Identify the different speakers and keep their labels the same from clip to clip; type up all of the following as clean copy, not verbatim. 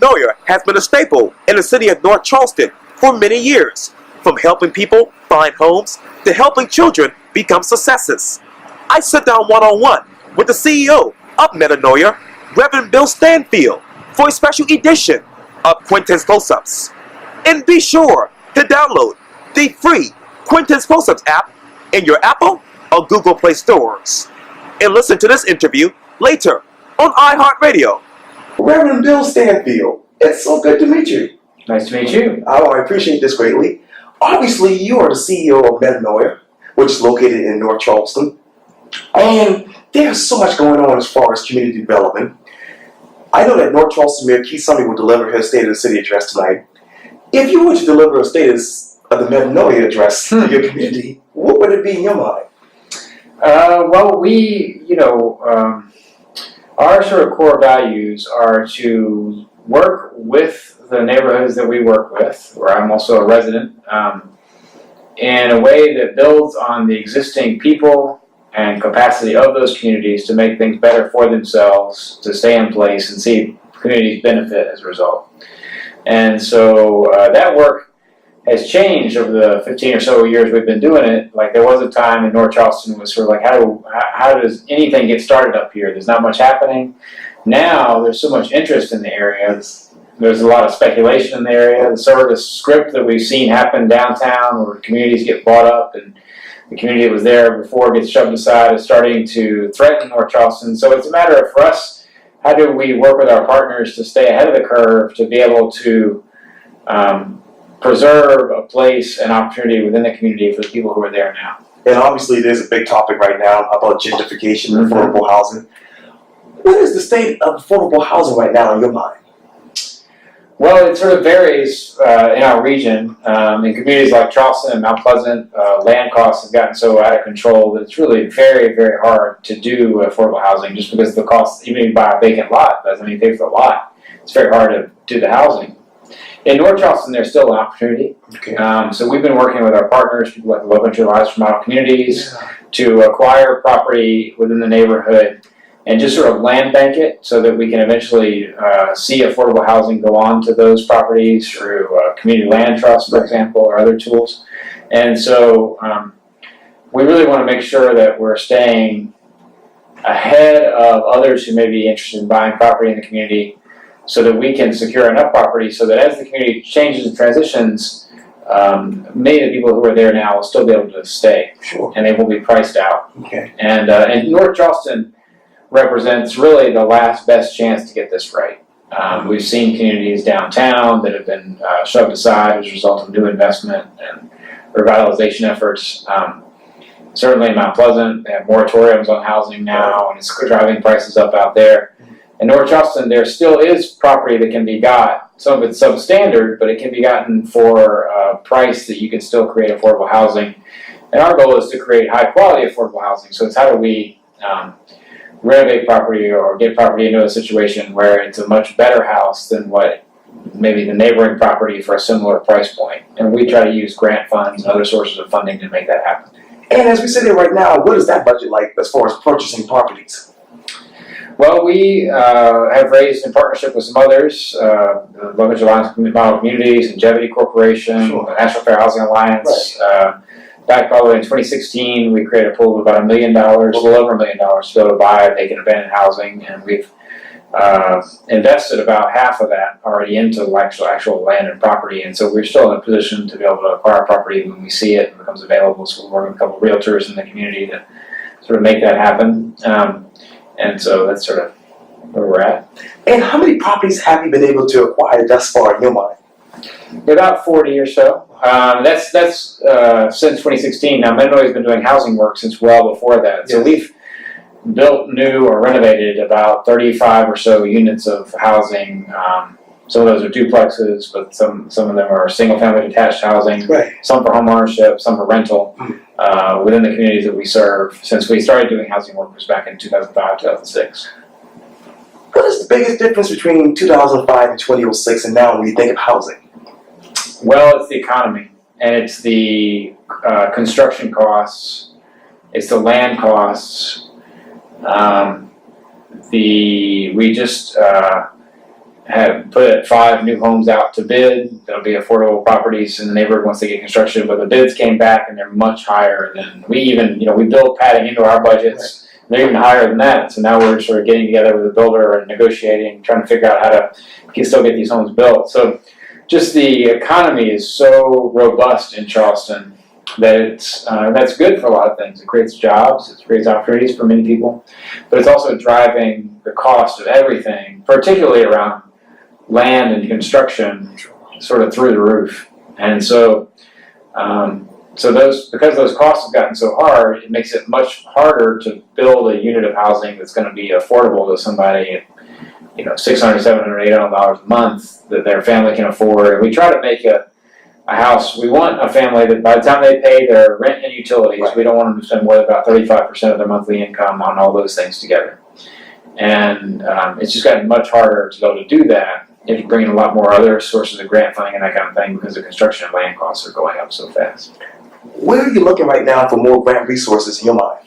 Speaker 1: Metanoia has been a staple in the city of North Charleston for many years, from helping people find homes to helping children become successes. I sit down one-on-one with the CEO of Metanoia, Reverend Bill Stanfield, for a special edition of Quentin's Close-Ups. And be sure to download the free Quentin's Close-Ups app in your Apple or Google Play stores. And listen to this interview later on iHeartRadio. Reverend Bill Stanfield, it's so good to meet you.
Speaker 2: Nice to meet you.
Speaker 1: Oh, I appreciate this greatly. Obviously, you are the CEO of Metanoia, which is located in North Charleston. And there's so much going on as far as community development. I know that North Charleston Mayor Keith Summey will deliver his State of the City address tonight. If you were to deliver a status of the Metanoia address to your community, what would it be in your mind?
Speaker 2: Well, our sort of core values are to work with the neighborhoods that we work with, where I'm also a resident, in a way that builds on the existing people and capacity of those communities to make things better for themselves, to stay in place and see communities benefit as a result. And so that work has changed over the 15 or so years we've been doing it. Like, there was a time in North Charleston was sort of like, how does anything get started up here? There's not much happening. Now there's so much interest in the area. There's a lot of speculation in the area. The sort of the script that we've seen happen downtown, where communities get bought up and the community that was there before gets shoved aside, is starting to threaten North Charleston. So it's a matter of, for us, how do we work with our partners to stay ahead of the curve, to be able to preserve a place and opportunity within the community for the people who are there now.
Speaker 1: And obviously there's a big topic right now about gentrification and affordable housing. What is the state of affordable housing right now in your mind?
Speaker 2: Well, it sort of varies in our region. In communities like Charleston and Mount Pleasant, land costs have gotten so out of control that it's really very, very hard to do affordable housing, just because the cost, even if you buy a vacant lot, doesn't mean you pay for the lot. It's very hard to do the housing. In North Charleston, there's still an opportunity.
Speaker 1: Okay.
Speaker 2: So we've been working with our partners, people like the Low Country Alliance for Model Communities, to acquire property within the neighborhood and just sort of land bank it so that we can eventually see affordable housing go on to those properties through community land trust, for example, or other tools. And so we really want to make sure that we're staying ahead of others who may be interested in buying property in the community, so that we can secure enough property so that as the community changes and transitions, many of the people who are there now will still be able to stay.
Speaker 1: Sure.
Speaker 2: And they will be priced out.
Speaker 1: Okay.
Speaker 2: And North Charleston represents really the last best chance to get this right. We've seen communities downtown that have been shoved aside as a result of new investment and revitalization efforts. Certainly in Mount Pleasant, they have moratoriums on housing now, and it's driving prices up out there. In North Charleston, there still is property that can be got. Some of it's substandard, but it can be gotten for a price that you can still create affordable housing. And our goal is to create high-quality affordable housing. So it's how do we renovate property or get property into a situation where it's a much better house than what maybe the neighboring property for a similar price point. And we try to use grant funds and other sources of funding to make that happen.
Speaker 1: And as we sit here right now, what is that budget like as far as purchasing properties?
Speaker 2: Well, we have raised in partnership with some others, the Low Country Alliance for Model Communities, Longevity Corporation,
Speaker 1: Sure.
Speaker 2: the National Fair Housing Alliance.
Speaker 1: Right.
Speaker 2: Back probably in 2016, we created a pool of about $1 million, a little over $1 million, to be able to buy vacant abandoned housing, and we've invested about half of that already into actual land and property, and so we're still in a position to be able to acquire property when we see it and becomes available. So we're working with a couple of realtors in the community to sort of make that happen. And so that's sort of where we're at.
Speaker 1: And how many properties have you been able to acquire thus far in your mind?
Speaker 2: About 40 or so. That's since 2016. Now, Metanoia has been doing housing work since well before that. So we've built new or renovated about 35 or so units of housing. Some of those are duplexes, but some of them are single-family detached housing.
Speaker 1: Right.
Speaker 2: Some for home ownership, some for rental. Within the communities that we serve, since we started doing housing work was back in 2005, 2006.
Speaker 1: What is the biggest difference between 2005 and 2006 and now when you think of housing?
Speaker 2: Well, it's the economy, and it's the construction costs, it's the land costs. We just have put 5 new homes out to bid. There'll be affordable properties in the neighborhood once they get construction, but the bids came back and they're much higher than we even, we build padding into our budgets. They're even higher than that. So now we're sort of getting together with the builder and negotiating, trying to figure out how to still get these homes built. So just the economy is so robust in Charleston that that's good for a lot of things. It creates jobs, it creates opportunities for many people, but it's also driving the cost of everything, particularly around land and construction, sort of through the roof. And so, because those costs have gotten so hard, it makes it much harder to build a unit of housing that's going to be affordable to somebody, $600, $700, $800 a month that their family can afford. And we try to make a house. We want a family that by the time they pay their rent and utilities, we don't want them to spend more than about 35% of their monthly income on all those things together. And it's just gotten much harder to be able to do that if you bring in a lot more other sources of grant funding and that kind of thing, because the construction and land costs are going up so fast.
Speaker 1: Where are you looking right now for more grant resources in your mind?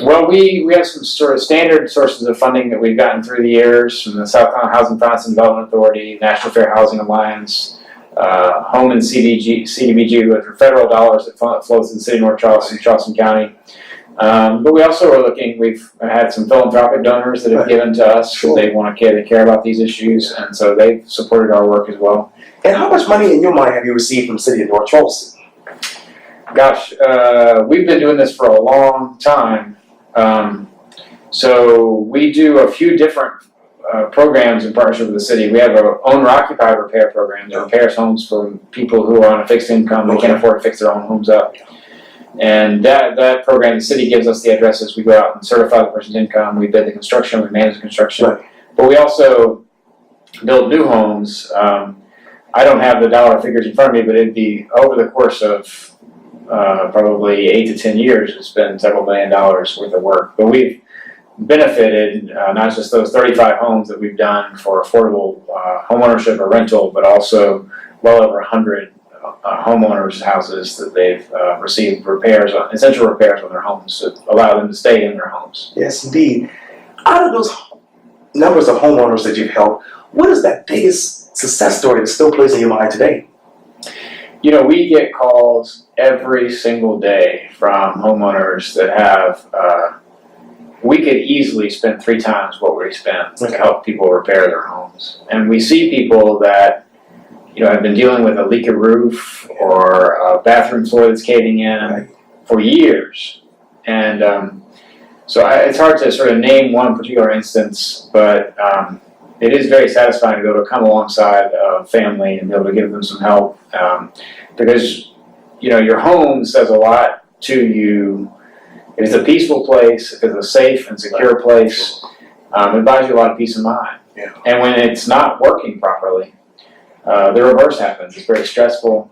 Speaker 2: Well, we have some sort of standard sources of funding that we've gotten through the years from the South Carolina Housing Finance and Development Authority, National Fair Housing Alliance, Home and CDBG, which are federal dollars that flows to the city of North Charleston, Charleston County. But we also are looking, we've had some philanthropic donors that have given to us because they want to they care about these issues, and so they've supported our work as well.
Speaker 1: And how much money in your mind have you received from the city of North Charleston?
Speaker 2: Gosh, we've been doing this for a long time. So we do a few different programs in partnership with the city. We have our owner-occupied repair program that repairs homes for people who are on a fixed income. They can't afford to fix their own homes up. And that program, the city gives us the addresses. We go out and certify the person's income. We bid the construction. We manage the construction.
Speaker 1: Right.
Speaker 2: But we also build new homes. I don't have the dollar figures in front of me, but it'd be over the course of probably 8 to 10 years. It's been several $1 million worth of work. But we've benefited not just those 35 homes that we've done for affordable homeownership or rental, but also well over 100 homeowners' houses that they've received repairs, essential repairs on their homes to allow them to stay in their homes.
Speaker 1: Yes, indeed. Out of those numbers of homeowners that you've helped, what is that biggest success story that still plays in your mind today?
Speaker 2: We get calls every single day from homeowners that have, we could easily spend 3 times what we spend to help people repair their homes. And we see people that have been dealing with a leaky roof or a bathroom floor that's caving in for years. And so it's hard to sort of name one particular instance, but it is very satisfying to be able to come alongside a family and be able to give them some help. Because, your home says a lot to you. If it's a peaceful place, if it's a safe and secure place, it buys you a lot of peace of mind.
Speaker 1: Yeah.
Speaker 2: And when it's not working properly, the reverse happens. It's very stressful.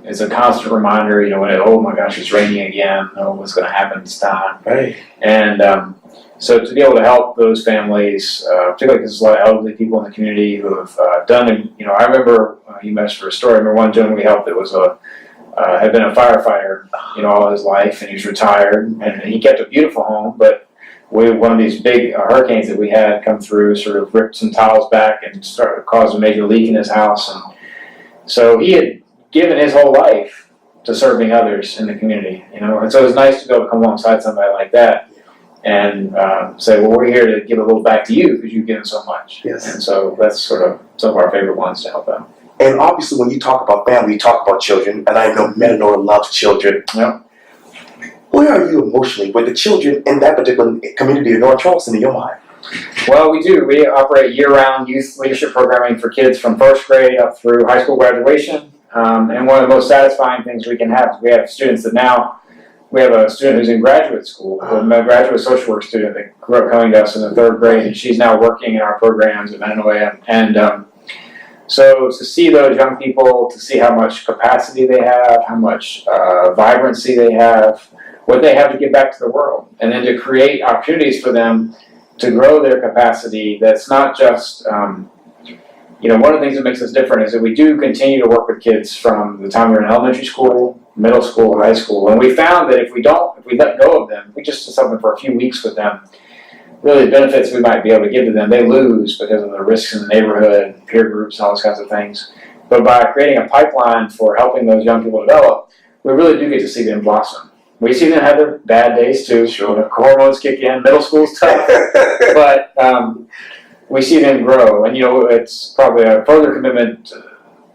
Speaker 2: It's a constant reminder, oh my gosh, it's raining again. Oh, what's going to happen this time?
Speaker 1: Right.
Speaker 2: And so to be able to help those families, particularly because there's a lot of elderly people in the community who have done it. I remember, you mentioned for a story, I remember one gentleman we helped that was had been a firefighter, all his life, and he's retired, and he kept a beautiful home, but one of these big hurricanes that we had come through sort of ripped some tiles back and caused a major leak in his house. And so he had given his whole life to serving others in the community, and so it was nice to be able to come alongside somebody like that and say, well, we're here to give a little back to you because you've given so much.
Speaker 1: Yes.
Speaker 2: And so that's sort of some of our favorite ones to help out.
Speaker 1: And obviously when you talk about family, you talk about children, and I know Metanora loves children.
Speaker 2: Yep.
Speaker 1: Where are you emotionally with the children in that particular community of North Charleston in your mind?
Speaker 2: Well, we do. We operate year-round youth leadership programming for kids from first grade up through high school graduation. And one of the most satisfying things we can have is we have students that now, we have a student who's in graduate school, a graduate social work student that grew up coming to us in the 3rd grade, and she's now working in our programs at Metanora. And so to see those young people, to see how much capacity they have, how much vibrancy they have, what they have to give back to the world, and then to create opportunities for them to grow their capacity. That's not just, one of the things that makes us different is that we do continue to work with kids from the time they're in elementary school, middle school, and high school. And we found that if we let go of them, we just do something for a few weeks with them, really benefits we might be able to give to them, they lose because of the risks in the neighborhood, peer groups, all those kinds of things. But by creating a pipeline for helping those young people develop, we really do get to see them blossom. We see them have their bad days too.
Speaker 1: Sure.
Speaker 2: Hormones kick in, middle school's tough, but we see them grow. And it's probably a further commitment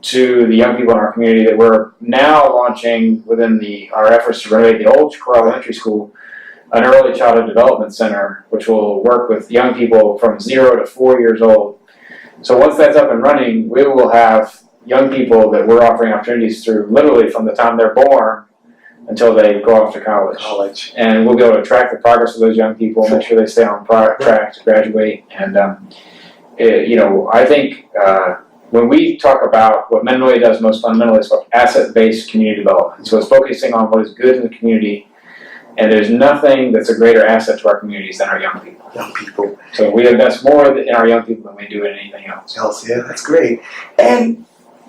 Speaker 2: to the young people in our community that we're now launching within our efforts to renovate the old Chicora Elementary School, an early childhood development center, which will work with young people from 0 to 4 years old. So once that's up and running, we will have young people that we're offering opportunities through literally from the time they're born until they go off to college. And we'll be able to track the progress of those young people, make sure they stay on track to graduate. And, I think when we talk about what Metanoia does most fundamentally, it's called asset-based community development. So it's focusing on what is good in the community, and there's nothing that's a greater asset to our communities than our young people.
Speaker 1: Young people.
Speaker 2: So we invest more in our young people than we do in anything else.
Speaker 1: Yeah, that's great. And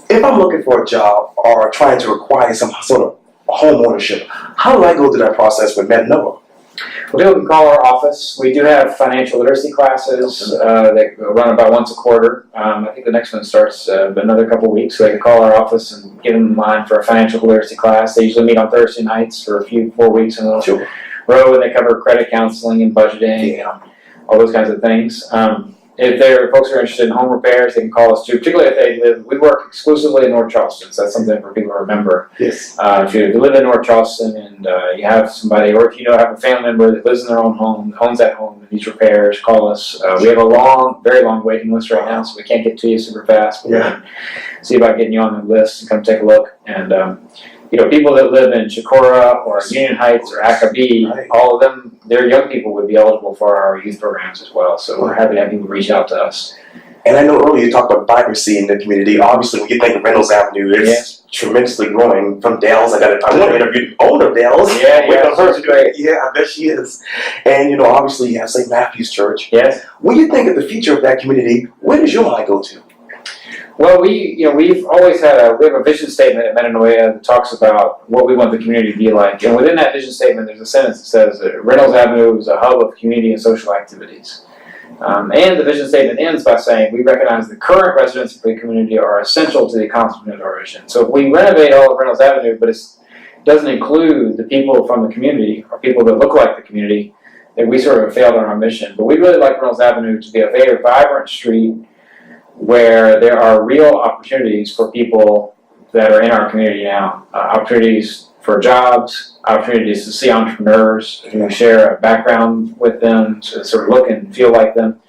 Speaker 1: if I'm looking for a job or trying to acquire some sort of home ownership, how do I go through that process with Metanoia?
Speaker 2: Well, people can call our office. We do have financial literacy classes that run about once a quarter. I think the next one starts another couple of weeks, so they can call our office and get in line for a financial literacy class. They usually meet on Thursday nights for 4 weeks in a row, and they cover credit counseling and budgeting and all those kinds of things. If folks are interested in home repairs, they can call us too, particularly we work exclusively in North Charleston, so that's something for people to remember.
Speaker 1: Yes.
Speaker 2: If you live in North Charleston and you have somebody, or if you have a family member that lives in their own home, owns that home, and needs repairs, call us. We have a very long waiting list right now, so we can't get to you super fast, but we can see about getting you on the list and come take a look. And people that live in Chicora or Union Heights or Acabee, all of them, their young people would be eligible for our youth programs as well. So we're happy to have people reach out to us.
Speaker 1: And I know earlier you talked about vibrancy in the community. Obviously, when you think of Reynolds Avenue, it's tremendously growing. From Dales, I want to interview the owner of Dales.
Speaker 2: She's great.
Speaker 1: Yeah, I bet she is. And obviously you have St. Matthew's Church.
Speaker 2: Yes.
Speaker 1: When you think of the future of that community, where does your mind go to?
Speaker 2: Well, we've always had we have a vision statement at Metanoia that talks about what we want the community to be like. And within that vision statement, there's a sentence that says that Reynolds Avenue is a hub of community and social activities. And the vision statement ends by saying, we recognize the current residents of the community are essential to the accomplishment of our vision. So if we renovate all of Reynolds Avenue, but it doesn't include the people from the community, or people that look like the community, then we sort of failed on our mission. But we really like Reynolds Avenue to be a very vibrant street where there are real opportunities for people that are in our community now. Opportunities for jobs, opportunities to see entrepreneurs who share a background with them, to sort of look and feel like them,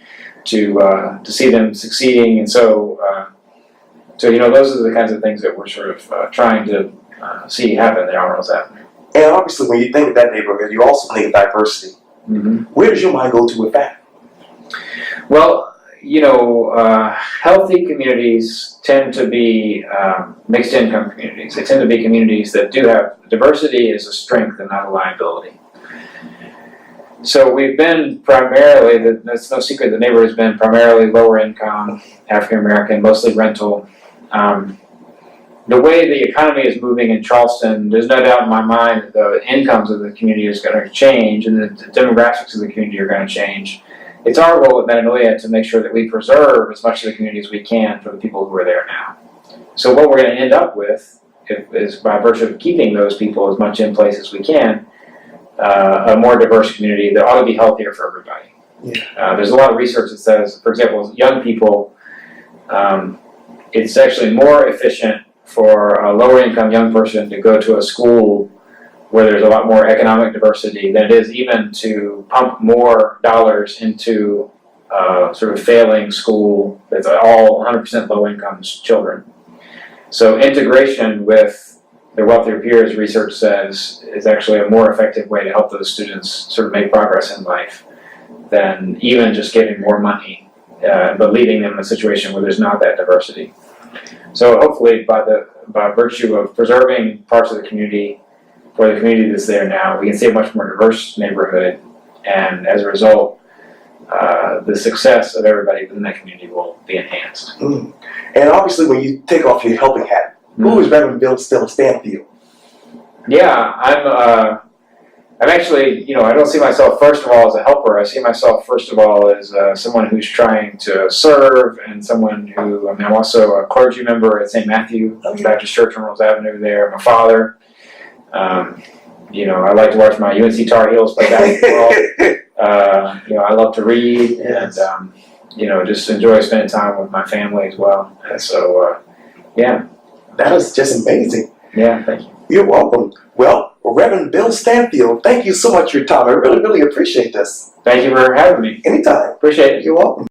Speaker 2: to see them succeeding. And so those are the kinds of things that we're sort of trying to see happen there on Reynolds Avenue.
Speaker 1: And obviously, when you think of that neighborhood, you also think of diversity.
Speaker 2: Mm-hmm.
Speaker 1: Where does your mind go to with that?
Speaker 2: Well, healthy communities tend to be mixed income communities. They tend to be communities that do have diversity as a strength and not a liability. So we've been primarily, that's no secret, the neighborhood has been primarily lower income, African American, mostly rental. The way the economy is moving in Charleston, there's no doubt in my mind that the incomes of the community is going to change and the demographics of the community are going to change. It's our role at Metanoia to make sure that we preserve as much of the community as we can for the people who are there now. So what we're going to end up with is, by virtue of keeping those people as much in place as we can, a more diverse community that ought to be healthier for everybody. Yeah. There's a lot of research that says, for example, young people, it's actually more efficient for a lower income young person to go to a school where there's a lot more economic diversity than it is even to pump more dollars into sort of failing school that's all 100% low-income children. So integration with their wealthier peers, research says, is actually a more effective way to help those students sort of make progress in life than even just giving more money, but leaving them in a situation where there's not that diversity. So hopefully by virtue of preserving parts of the community for the community that's there now, we can see a much more diverse neighborhood, and as a result, the success of everybody within that community will be enhanced.
Speaker 1: Mm. And obviously, when you take off your helping hat, who is Reverend Bill Stanfield?
Speaker 2: Yeah, I I'm actually, I don't see myself first of all as a helper. I see myself first of all as someone who's trying to serve, and someone who, I'm also a clergy member at St. Matthew Baptist Church on Rolls Avenue there. I'm a father. I like to watch my UNC Tar Heels play basketball. I love to read,
Speaker 3: Yes.
Speaker 2: and just enjoy spending time with my family as well. And so, yeah.
Speaker 3: That is just amazing.
Speaker 2: Yeah, thank you.
Speaker 3: You're welcome. Well, Reverend Bill Stanfield, thank you so much for your time. I really, really appreciate this.
Speaker 2: Thank you for having me.
Speaker 3: Anytime.
Speaker 2: Appreciate it.
Speaker 3: You're welcome.